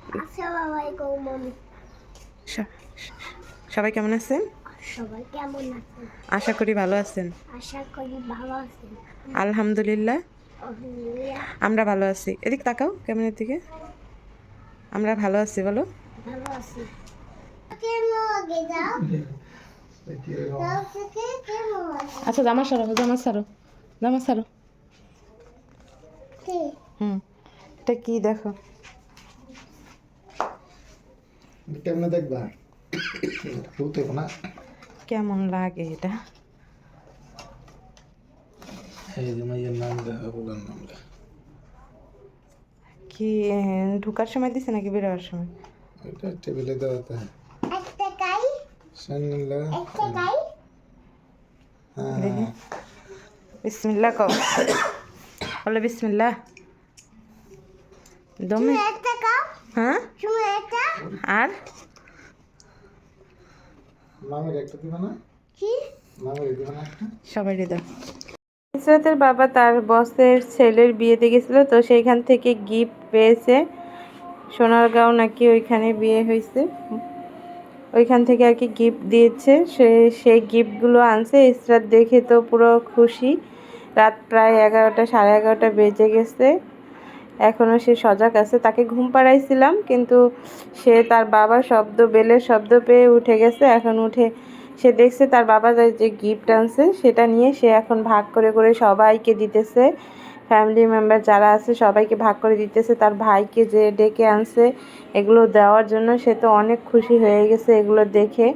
আসসালামু আলাইকুম মামি। স- সবাই কেমন আছেন? সবাই কেমন আছেন? আশা করি ভালো আছেন। আশা করি ভালো আছেন। আলহামদুলিল্লাহ আলহামদুলিল্লাহ আমরা ভালো আছি। এদিক তাকাও ক্যামেরার দিকে। আমরা ভালো আছি বলো। ভালো আছি। কেমন আগে যাও? যাও থেকে কেমন আগে? আচ্ছা জামা সারো, জামা সারো, জামা সারো। কি? এটা কি দেখো? কেমনে দেখবা শুতে না কেমন লাগে এটা? এই যে মাইয়ের নাম লেখা বলার নাম লেখা কি ঢোকার সময় দিছে নাকি বেরোবার সময়? এটা টেবিলে দেওয়া তা একটা কাই, সান্নিল একটা কাই। দেখি বিসমিল্লাহ কও। বলো বিসমিল্লাহ। দমে। তুমি একটা কাও, হ্যাঁ তুমি একটা। আর নামের একটা দিবা না কি? নামের দিবা না একটা সবাই দাও। ইসরাতের বাবা তার বসের ছেলের বিয়েতে গেছিল, তো সেইখান থেকে গিফট পেয়েছে। সোনারগাঁও নাকি ওইখানে বিয়ে হয়েছে, ওইখান থেকে আর কি গিফট দিয়েছে। সেই গিফটগুলো আনছে। ইসরাত দেখে তো পুরো খুশি। রাত প্রায় 11টা, সাড়ে 11টা বেজে গেছে, এখনও সে সজাগ আছে। তাকে ঘুম পাড়াইছিলাম, কিন্তু সে তার বাবার বেলের শব্দ পেয়ে উঠে গেছে। এখন উঠে সে দেখছে তার বাবা যে গিফট আনছে সেটা নিয়ে সে এখন ভাগ করে করে সবাইকে দিতেছে। ফ্যামিলি মেম্বার যারা আছে সবাইকে ভাগ করে দিতেছে। তার ভাইকে যে ডেকে আনছে এগুলো দেওয়ার জন্য, সে তো অনেক খুশি হয়ে গেছে এগুলো দেখে।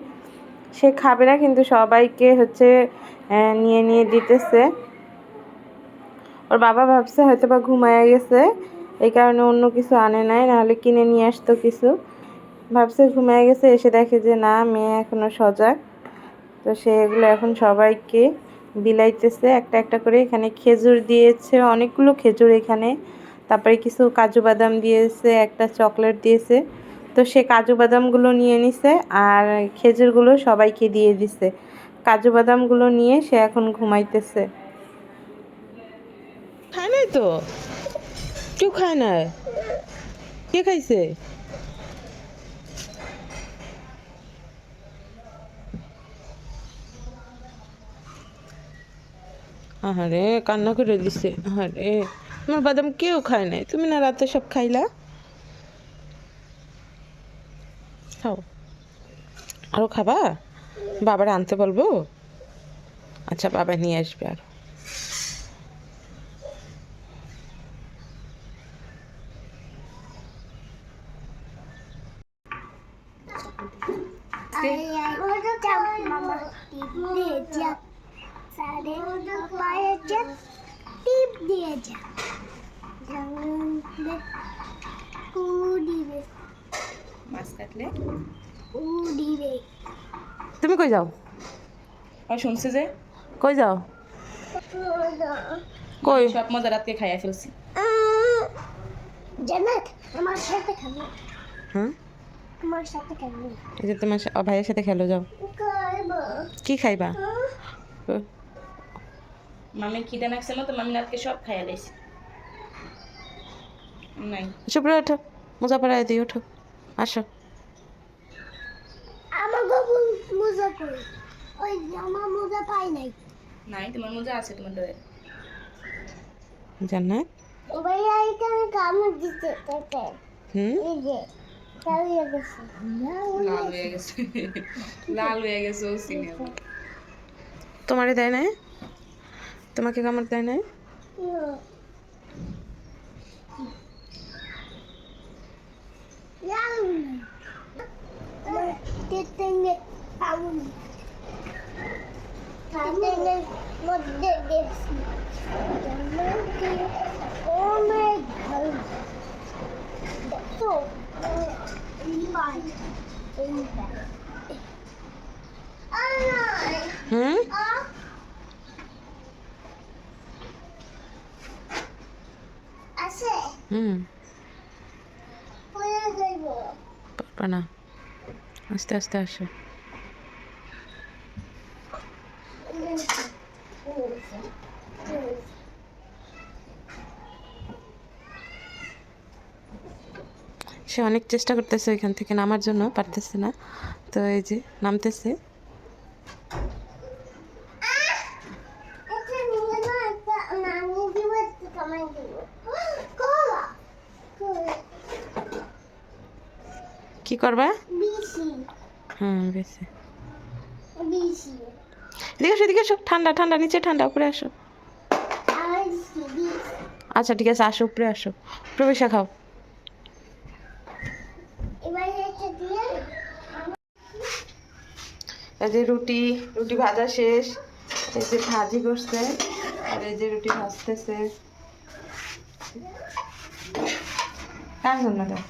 সে খাবে না, কিন্তু সবাইকে হচ্ছে নিয়ে নিয়ে দিতেছে। ওর বাবা ভাবছে হয়তো বা ঘুমায়া গেছে, এই কারণে অন্য কিছু আনে নাই, নাহলে কিনে নিয়ে আসতো কিছু। ভাবছে ঘুমায়া গেছে, এসে দেখে যে না, মেয়ে এখনো সজাগ। তো সে এগুলো এখন সবাইকে বিলাইতেছে একটা একটা করে। এখানে খেজুর দিয়েছে, অনেকগুলো খেজুর এখানে। তারপরে কিছু কাজু বাদাম দিয়েছে, একটা চকলেট দিয়েছে। তো সে কাজু বাদামগুলো নিয়ে নিছে, আর খেজুরগুলো সবাইকে দিয়ে দিছে। কাজু বাদামগুলো নিয়ে সে এখন ঘুমাইতেছে। খায় নাই তো, কেউ খায় নাই। কে খাইছে? আহারে কান্না করে দিছে। আহারে তোমার বাদাম কেউ খায় নাই, তুমি না রাতে সব খাইলা। খাও, আরো খাবা? বাবারে আনতে বলবো? আচ্ছা বাবা নিয়ে আসবে আর। ওটা মামা টিপ দিয়ে যা, সাড়ে পায়ে যা, টিপ দিয়ে যা, জানলে উড়িবে, মাছ কাটলে উড়িবে। তুমি কই যাও? আর শুনছে যে কই যাও? কই? সব মজা রাতকে খাইয়া ফেলছি। জান্নাত আমার সাথে খাবি, হ্যাঁ, আমার সাথে খাবি। এই যে তোমার ভাইয়ের সাথে খেলো, যাও। খাইবো। কি খাইবা? মামি খিদে লাগছে না তো মামি রাতকে সব খাইয়া লাইছে। নাই শুক্র ওঠো, মোজা পড়ায় দিই, ওঠো, আসো। আমার বাবু মোজা কই? ওই আমার মোজা পাই নাই। নাই তোমার মজা আছে তোমার ডয়ে। জান্নাত। ভাইয়া এখানে কামড় দিতে তাতে, হুম, এই যে চালিয়ে গেছে। লাল হয়ে গেছে, লাল হয়ে গেছে ও সিনেমা। তোমারে দেয় নাই? তোমাকে কামড় দেয় নাই? তেতেঙ্গে কামড়, তেতেঙ্গের মধ্যে গেছি। অনেক ভালো দেখো, এইবার এইবার হুম, আছে হুম, পড়ে যাইব। পারবা না, আস্তে আস্তে আসো। সে অনেক চেষ্টা করতেছে ওইখান থেকে নামার জন্য, পারতেছে না। তো এই যে নামতেছে। এটা নিয়ে না একটা নানি দিব একটা কামাই দিব কলা কলা কি করবা? বিসি বেশি। বিসি এদিকে আসো, ঠান্ডা ঠান্ডা, নিচে ঠান্ডা, উপরে আসো। আর বিসি আচ্ছা ঠিক আছে, আসো উপরে আসো, প্রবেশা খাও। এবার এটা দিয়ে এই যে রুটি রুটি ভাজা শেষ, এই যে ভাজি করছে, আর এই যে রুটি ভাজতেছে। কার জন্য দাও?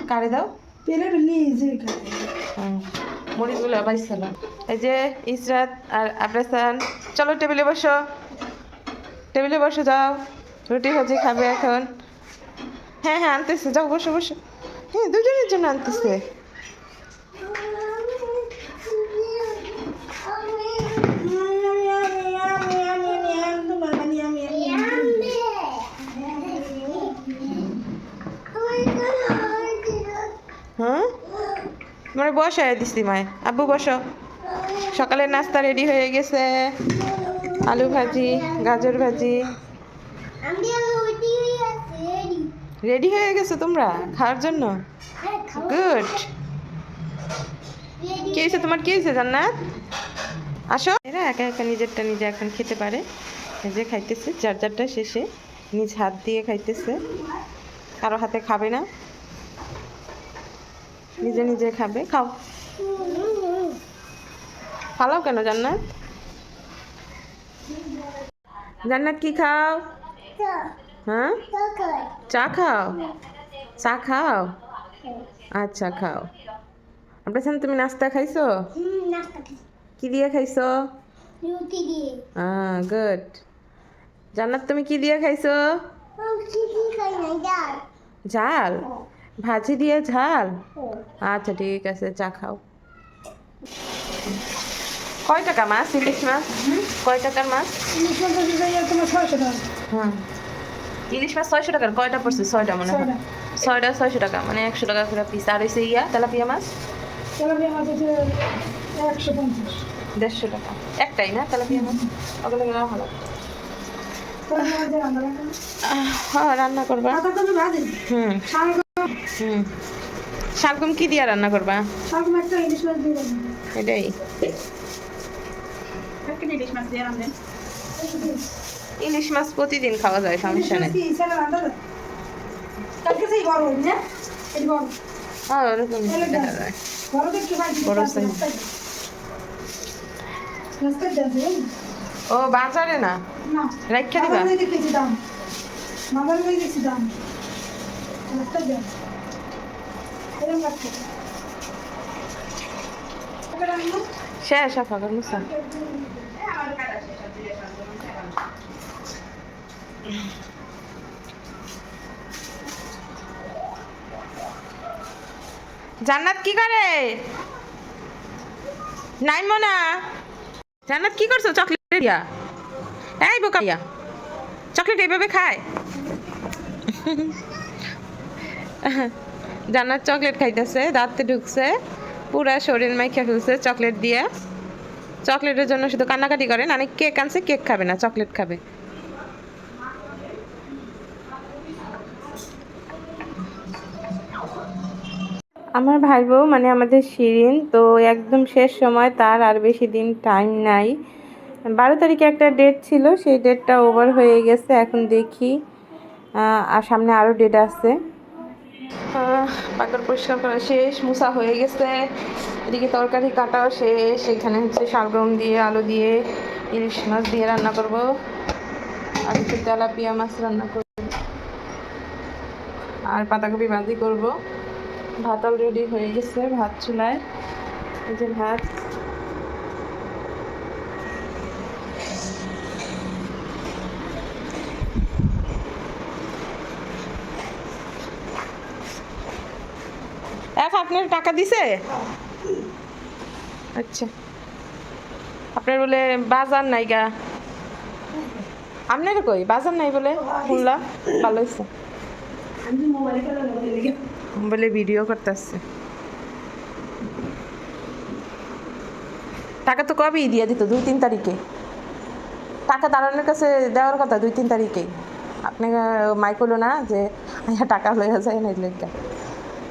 কারে দাও? মরিচগুলো বাইছিল। এই যে ইসরাত আর আবরাসান, চলো টেবিলে বসো, টেবিলে বসে যাও, রুটি ভাজি খাবে এখন। হ্যাঁ হ্যাঁ আনতেছে, যাও বসো বসো। হ্যাঁ দুজনের জন্য আনতেছে। হ্যাঁ মানে বসায় দিছি মায়। আব্বু বসো। সকালের নাস্তা রেডি হয়ে গেছে, আলু ভাজি, গাজর ভাজি। রেডি হয়ে গেছো তোমরা খাওয়ার জন্য? গুড। কি হয়েছে তোমার, কি হয়েছে জান্নাত? আসো। এরা একা একা নিজেরটা নিজে এখন খেতে পারে। এই যে খাইতেছে, যার যারটা শেষে নিজ হাত দিয়ে খাইতেছে, কারো হাতে খাবে না, নিজে নিজে খাবে। খাও। ফালাও কেন জান্নাত? জান্নাত কি খাও? হ্যাঁ চা খাও, চা খাও। আচ্ছা খাও। আপনার সাথে তুমি নাস্তা খাইছো? কি দিয়ে খাইছো? রুটি দিয়ে গুড। জান্নাত তুমি কি দিয়ে খাইছো? খাই না ডাল ঝাল, ভাজি দিয়ে ঝাল। আচ্ছা ঠিক আছে, চা খাও। কয় টাকা মাছ, ইলিশ মাছ? কয় টাকার মাছ? হ্যাঁ ইলিশ মাছ 600 টাকার। কয়টা পড়ছে? 6টা মনে হয়। 6টা 600 টাকা, মানে 100 টাকা করে পিস। আর হয়েছে তেলাপিয়া মাছ 150 টাকা একটাই না তেলাপিয়া মাছ? ওগুলো ভালো। হ্যাঁ রান্না করবা। শালগম কি দিয়া রান্না করবা? এটাই। ইলিশ মাছ প্রতিদিন খাওয়া যায়, সমস্যা নেই। হ্যাঁ ওরকম দেখা যায়, বড় size। ও বাজারে না, রাখা দিবা? শেষ আফাকার মুসা। জান্নাত কি করে? নাইমো না। জান্নাত কি করছো? চকলেট দিয়া? এই বোকা দিয়া, চকলেট এভাবে খায়? জান্নাত চকলেট খাইতেছে, দাঁতে ঢুকছে, পুরা শরীর মাইখা ফেলছে চকলেট দিয়ে। চকলেটের জন্য শুধু কান্নাকাটি করে। না কেক আনছে, কেক খাবে না, চকলেট খাবে। আমার ভাই বউ মানে আমাদের শিরিন তো একদম শেষ সময়, তার আর বেশি দিন টাইম নাই। 12 তারিখে একটা ডেট ছিল, সেই ডেটটা ওভার হয়ে গেছে। এখন দেখি আর সামনে আরও ডেট আছে। পাকড় পরিষ্কার করা শেষ, মুসা হয়ে গেছে, এদিকে তরকারি কাটাও শেষ। এখানে হচ্ছে শালগম দিয়ে আলু দিয়ে ইলিশ মাছ দিয়ে রান্না করব, আর হচ্ছে তেলাপিয়া মাছ রান্না করব, আর পাতাকপি ভাজি করব। ভাত অলরেডি হয়ে গেছে, ভাত চুলায়। এই যে ভাত। আপনার টাকা দিছে? আচ্ছা আপনার বলে বাজার নাই গা? আপনার কই বাজার নাই বলে শুনলাম, ভালো হয়েছে। বলে ভিডিও করতেছে। টাকা তো কবেই দিয়ে দিত, 2-3 তারিখে। টাকা দাঁড়ানোর কাছে দেওয়ার কথা 2-3 তারিখে। আপনি মাইক হলো না যে টাকা লইয়া যায় না লেখা,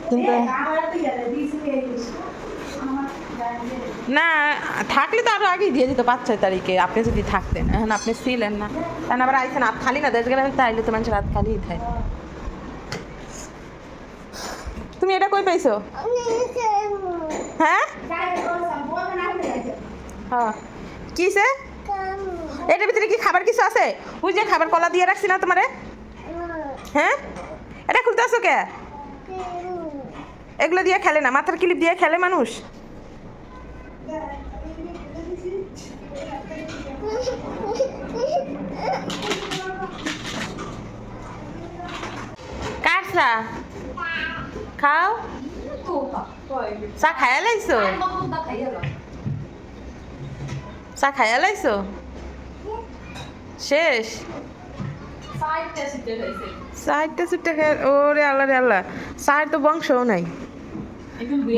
কিন্তু না থাকলে তো আরো আগেই দিয়ে দিত 5-6 তারিখে, আপনি যদি থাকতেন। এখন আপনি ছিলেন না, কারণ আবার আইসেন হাত খালি না, দেশ গেলেন তাইলে তো মানুষের হাত খালিই থাকে। তুমি এটা কই পাইছো? হ্যাঁ হ্যাঁ কিসে? এটার ভিতরে কি খাবার কিছু আছে? ওই যে খাবার কলা দিয়ে রাখছি না তোমারে। হ্যাঁ এটা খুলতে আসো কে? এগুলো দিয়ে খেলে না, মাথার ক্লিপ দিয়ে খেলে মানুষ। কার চা খাও? চা খাইয়া লাইছো? চা খাইয়া লাইছো? শেষ? 4টা চুট্টা খেয়ে ওরে আল্লাহ রে আল্লাহ, চার তো বংশও নাই,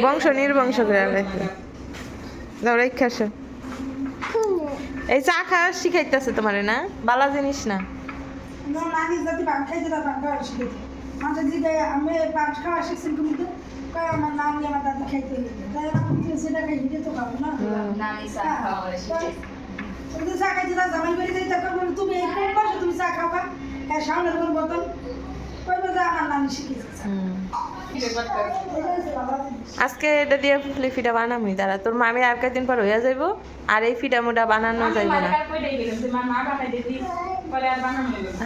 বংশ নির্বংশ করে আলাইছে। যাও রেখে আসো। এই চা খাওয়া শিখাইতেছে তোমারে না, বালা জিনিস না। আজকে এটা দিয়ে ফুলি ফিটা বানামি, দাঁড়া তোর মামি আর কয়েকদিন পর হইয়া যাইব, আর এই ফিটা মোটা বানানো যাইব না।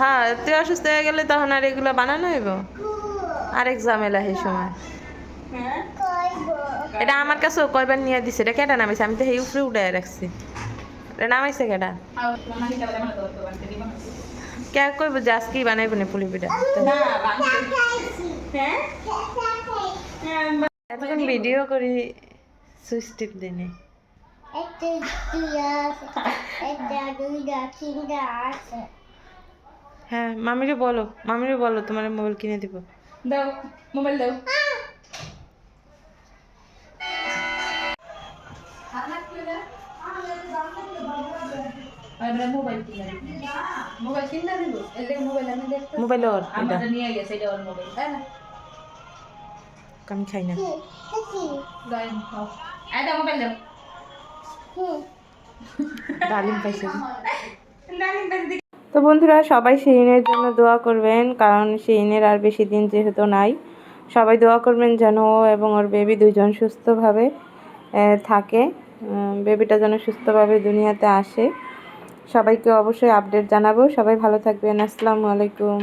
হ্যাঁ তুই অসুস্থ হয়ে গেলে তখন আর এগুলো বানানো হইব, আরেক ঝামেলা সেই সময়। এটা আমার কাছেও কয়বার নিয়ে দিছে, এটা কেটা নামাইছে? আমি তো সেই উপরে উঠায় রাখছি, এটা নামাইছে কেটা? কে কইব যে আজকেই বানাইব না পুলি পিঠা? এতক্ষণ ভিডিও করি, সুইচ টিপ দিনে। হ্যাঁ মামিরে বলো তোমার মোবাইল কিনে দিব। দাও মোবাইল দাও। মোবাইল কিনে দিব, এই মোবাইল আমি দেখতে। মোবাইল ওর এটা আমরা নিয়ে গেছে, এটা ওর মোবাইল, তাই না? আমি খাই না। দাও খাও, এই দাও মোবাইল দাও। ডালিম পাইছে। তো বন্ধুরা সবাই শিরিনের জন্য দোয়া করবেন, কারণ শিরিনের আর বেশি দিন যেহেতু নাই। সবাই দোয়া করবেন যেন ও এবং ওর বেবি দুইজন সুস্থভাবে থাকে, বেবিটা যেন সুস্থভাবে দুনিয়াতে আসে। সবাইকে অবশ্যই আপডেট জানাবো। সবাই ভালো থাকবেন। আসসালামু আলাইকুম।